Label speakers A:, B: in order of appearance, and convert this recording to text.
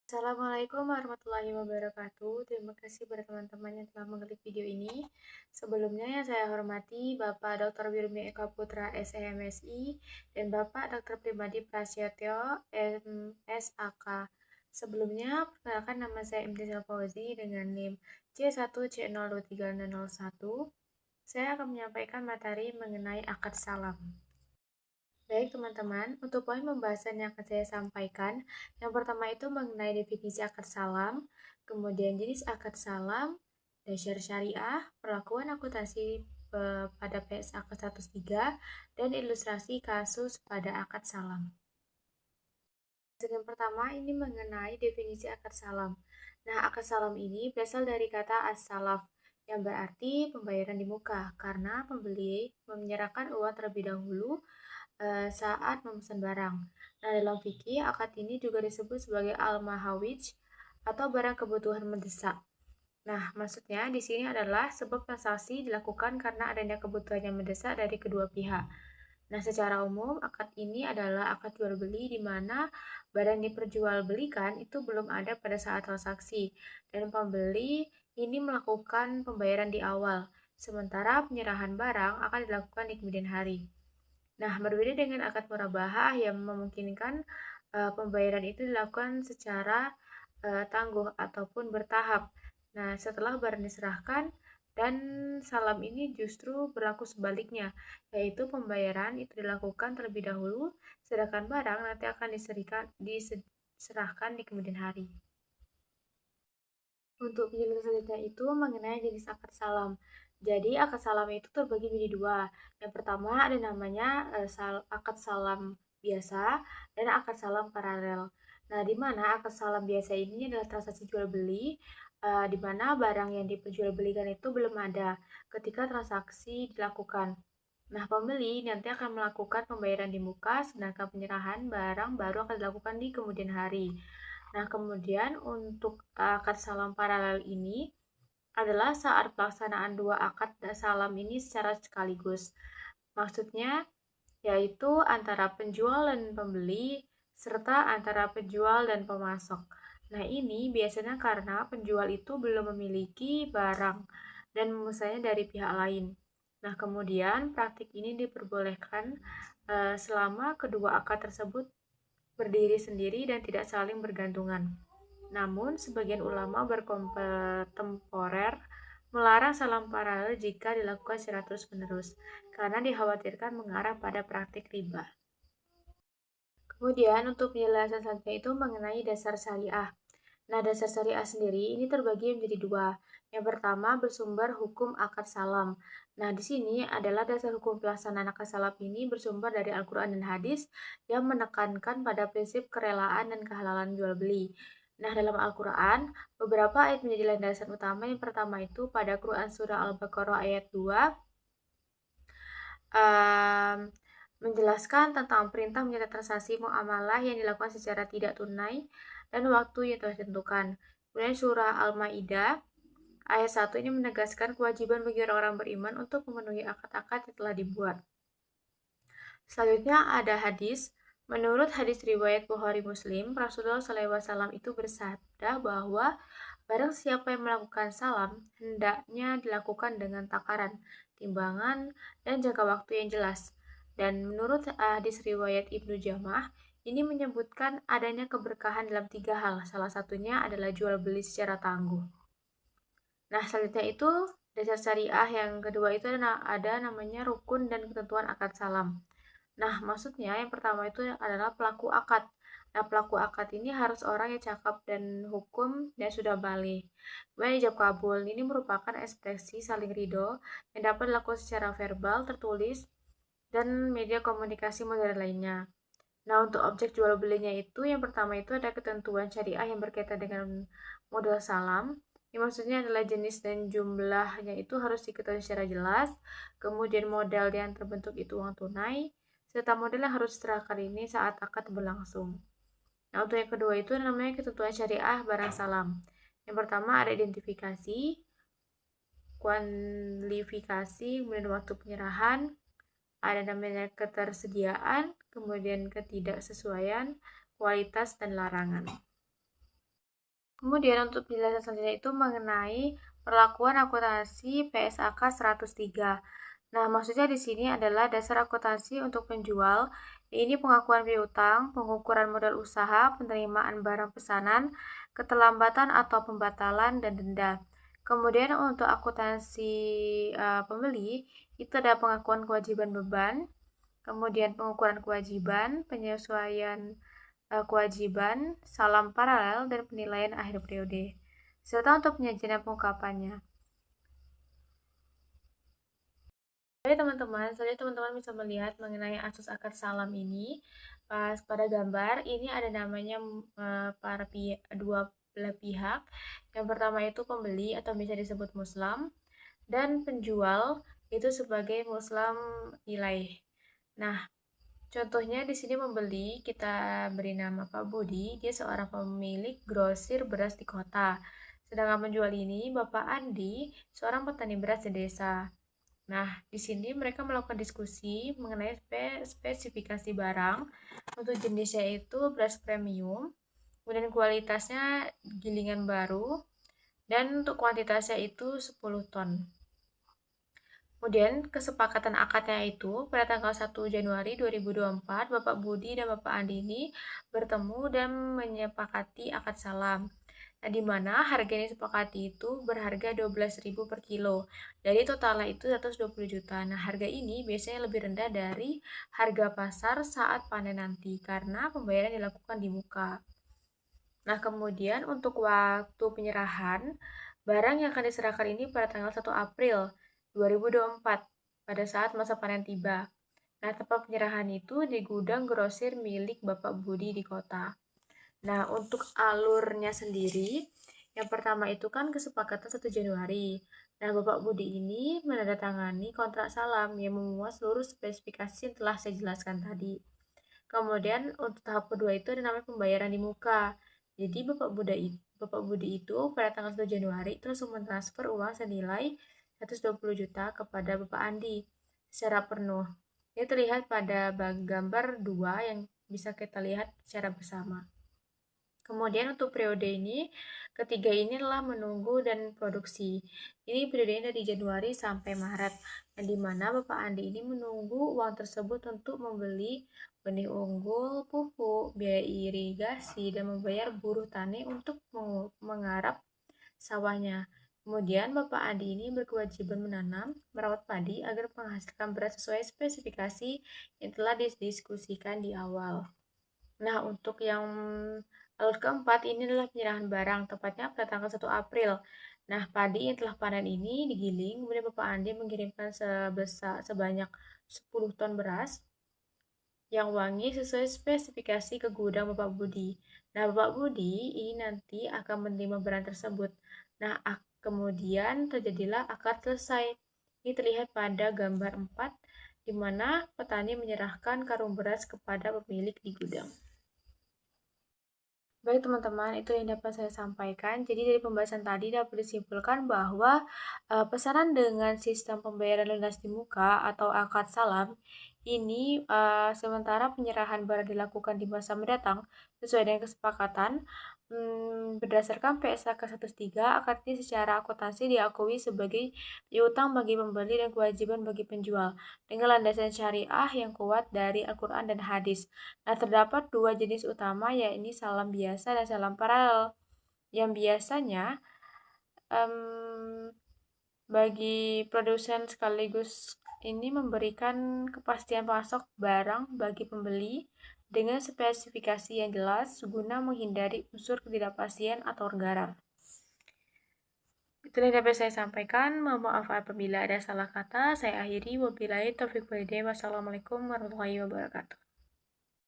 A: Assalamualaikum warahmatullahi wabarakatuh. Terima kasih kepada teman-teman yang telah mengklik video ini. Sebelumnya yang saya hormati Bapak Dr. Wirmi Eka Putra SEMSI dan Bapak Dr. Primadi Prasetyo MSAK. Sebelumnya, perkenalkan nama saya Imtizal Fauzi dengan NIM C1C023001. Saya akan menyampaikan materi mengenai akad salam. Baik teman-teman, untuk poin pembahasan yang akan saya sampaikan, yang pertama itu mengenai definisi akad salam, kemudian jenis akad salam, dasar syariah, perlakuan akuntansi pada PS akad 103, dan ilustrasi kasus pada akad salam. Yang pertama ini mengenai definisi akad salam. Nah, akad salam ini berasal dari kata as-salaf, yang berarti pembayaran di muka, karena pembeli menyerahkan uang terlebih dahulu saat memesan barang. Nah, dalam fikih, akad ini juga disebut sebagai al-mahawij atau barang kebutuhan mendesak. Nah, maksudnya di sini adalah sebab transaksi dilakukan karena adanya kebutuhan yang mendesak dari kedua pihak. Nah, secara umum, akad ini adalah akad jual beli di mana barang yang diperjualbelikan itu belum ada pada saat transaksi dan pembeli ini melakukan pembayaran di awal, sementara penyerahan barang akan dilakukan di kemudian hari. Nah, berbeda dengan akad murabahah yang memungkinkan pembayaran itu dilakukan secara tangguh ataupun bertahap. Nah, setelah barang diserahkan dan salam ini justru berlaku sebaliknya, yaitu pembayaran itu dilakukan terlebih dahulu, sedangkan barang nanti akan diserahkan di kemudian hari. Untuk penjelasan selanjutnya itu mengenai jenis akad salam. Jadi akad salam itu terbagi menjadi dua. Yang pertama ada namanya akad salam biasa dan akad salam paralel. Nah, di mana akad salam biasa ini adalah transaksi jual beli, di mana barang yang diperjualbelikan itu belum ada ketika transaksi dilakukan. Nah, pembeli nanti akan melakukan pembayaran di muka, sedangkan penyerahan barang baru akan dilakukan di kemudian hari. Nah, kemudian untuk akad salam paralel ini adalah saat pelaksanaan dua akad salam ini secara sekaligus. Maksudnya yaitu antara penjual dan pembeli serta antara penjual dan pemasok. Nah, ini biasanya karena penjual itu belum memiliki barang dan memesannya dari pihak lain. Nah, kemudian praktik ini diperbolehkan selama kedua akad tersebut berdiri sendiri dan tidak saling bergantungan. Namun, sebagian ulama berkontemporer melarang salam paralel jika dilakukan secara terus-menerus, karena dikhawatirkan mengarah pada praktik riba. Kemudian, untuk penjelasan selanjutnya itu mengenai dasar syariah. Nah, dasar syariah sendiri ini terbagi menjadi dua. Yang pertama bersumber hukum akad salam. Nah, di sini adalah dasar hukum pelaksanaan akad salam ini bersumber dari Al-Quran dan hadis yang menekankan pada prinsip kerelaan dan kehalalan jual beli. Nah, dalam Al-Quran, beberapa ayat menjadi landasan utama. Yang pertama itu pada Quran Surah Al-Baqarah ayat 2, menjelaskan tentang perintah mencatat transaksi muamalah yang dilakukan secara tidak tunai dan waktu yang telah ditentukan. Kemudian surah Al-Maidah ayat 1 ini menegaskan kewajiban bagi orang-orang beriman untuk memenuhi akad-akad yang telah dibuat. Selanjutnya ada hadis. Menurut hadis riwayat Bukhari Muslim, Rasulullah SAW itu bersabda bahwa barang siapa yang melakukan salam, hendaknya dilakukan dengan takaran, timbangan, dan jangka waktu yang jelas. Dan menurut hadis riwayat Ibnu Jamah, ini menyebutkan adanya keberkahan dalam 3 hal. Salah satunya adalah jual beli secara tangguh. Nah, selanjutnya itu dasar syariah yang kedua itu ada namanya rukun dan ketentuan akad salam. Nah, maksudnya yang pertama itu adalah pelaku akad. Nah, pelaku akad ini harus orang yang cakap dan hukum dan sudah balik. Kemudian ijab kabul ini merupakan ekspresi saling ridho yang dapat dilakukan secara verbal, tertulis, dan media komunikasi modern lainnya. Nah, untuk objek jual belinya itu yang pertama itu ada ketentuan syariah yang berkaitan dengan modal salam. Yang maksudnya adalah jenis dan jumlahnya itu harus diketahui secara jelas. Kemudian modal yang terbentuk itu uang tunai, serta modal yang harus diserahkan ini saat akad berlangsung. Nah, untuk yang kedua itu namanya ketentuan syariah barang salam. Yang pertama ada identifikasi, kualifikasi, kemudian waktu penyerahan, ada namanya ketersediaan, kemudian ketidaksesuaian, kualitas, dan larangan. Kemudian untuk penjelasan selanjutnya itu mengenai perlakuan akuntansi PSAK 103. Nah, maksudnya di sini adalah dasar akuntansi untuk penjual. Ini pengakuan piutang, pengukuran modal usaha, penerimaan barang pesanan, keterlambatan atau pembatalan, dan denda. Kemudian untuk akuntansi pembeli, itu ada pengakuan kewajiban beban, kemudian pengukuran kewajiban, penyesuaian kewajiban, salam paralel, dan penilaian akhir periode, serta untuk penyajian dan pengungkapannya. Jadi teman-teman, selanjutnya teman-teman bisa melihat mengenai asus akad salam ini. Pas pada gambar, ini ada namanya dua belah pihak. Yang pertama itu pembeli atau bisa disebut muslam, dan penjual itu sebagai muslam ilaih. Nah, contohnya di sini membeli, kita beri nama Pak Budi, dia seorang pemilik grosir beras di kota. Sedangkan penjual ini Bapak Andi, seorang petani beras di desa. Nah, di sini mereka melakukan diskusi mengenai spesifikasi barang. Untuk jenisnya itu beras premium, kemudian kualitasnya gilingan baru, dan untuk kuantitasnya itu 10 ton. Kemudian kesepakatan akadnya itu pada tanggal 1 Januari 2024, Bapak Budi dan Bapak Andi ini bertemu dan menyepakati akad salam. Nah, di mana harga yang disepakati itu berharga 12.000 per kilo. Jadi totalnya itu 120 juta. Nah, harga ini biasanya lebih rendah dari harga pasar saat panen nanti karena pembayaran dilakukan di muka. Nah, kemudian untuk waktu penyerahan, barang yang akan diserahkan ini pada tanggal 1 April 2024 pada saat masa panen tiba. Nah, tempat penyerahan itu di gudang grosir milik Bapak Budi di kota. Nah, untuk alurnya sendiri, yang pertama itu kan kesepakatan 1 Januari. Nah, Bapak Budi ini menandatangani kontrak salam yang memuat seluruh spesifikasi yang telah saya jelaskan tadi. Kemudian untuk tahap kedua itu ada namanya pembayaran di muka. Jadi Bapak Budi itu pada tanggal 1 Januari itu langsung mentransfer uang senilai 120 juta kepada Bapak Andi secara penuh. Ini terlihat pada gambar 2 yang bisa kita lihat secara bersama. Kemudian untuk periode ini, ketiga ini adalah menunggu dan produksi. Ini periodenya dari Januari sampai Maret, yang dimana Bapak Andi ini menunggu uang tersebut untuk membeli benih unggul, pupuk, biaya irigasi, dan membayar buruh tani untuk menggarap sawahnya. Kemudian Bapak Andi ini berkewajiban menanam, merawat padi agar menghasilkan beras sesuai spesifikasi yang telah didiskusikan di awal. Nah, untuk yang alur keempat ini adalah penyerahan barang, tepatnya pada tanggal 1 April. Nah, padi yang telah panen ini digiling, kemudian Bapak Andi mengirimkan sebanyak 10 ton beras yang wangi sesuai spesifikasi ke gudang Bapak Budi. Nah, Bapak Budi ini nanti akan menerima barang tersebut. Nah, kemudian terjadilah akad selesai. Ini terlihat pada gambar 4, di mana petani menyerahkan karung beras kepada pemilik di gudang. Baik teman-teman, itu yang dapat saya sampaikan. Jadi dari pembahasan tadi dapat disimpulkan bahwa pesanan dengan sistem pembayaran lunas di muka atau akad salam ini sementara penyerahan barang dilakukan di masa mendatang sesuai dengan kesepakatan berdasarkan PSAK 103, akad ini secara akuntansi diakui sebagai piutang bagi pembeli dan kewajiban bagi penjual dengan landasan syariah yang kuat dari Al-Quran dan hadis. Nah, terdapat dua jenis utama, yakni salam biasa dan salam paralel. Yang biasanya bagi produsen sekaligus ini memberikan kepastian pasok barang bagi pembeli dengan spesifikasi yang jelas guna menghindari unsur ketidakpastian atau garang. Itulah yang dapat saya sampaikan. Mohon maaf apabila ada salah kata. Saya akhiri. Wabillahi taufiq walhidayah. Wassalamualaikum warahmatullahi wabarakatuh.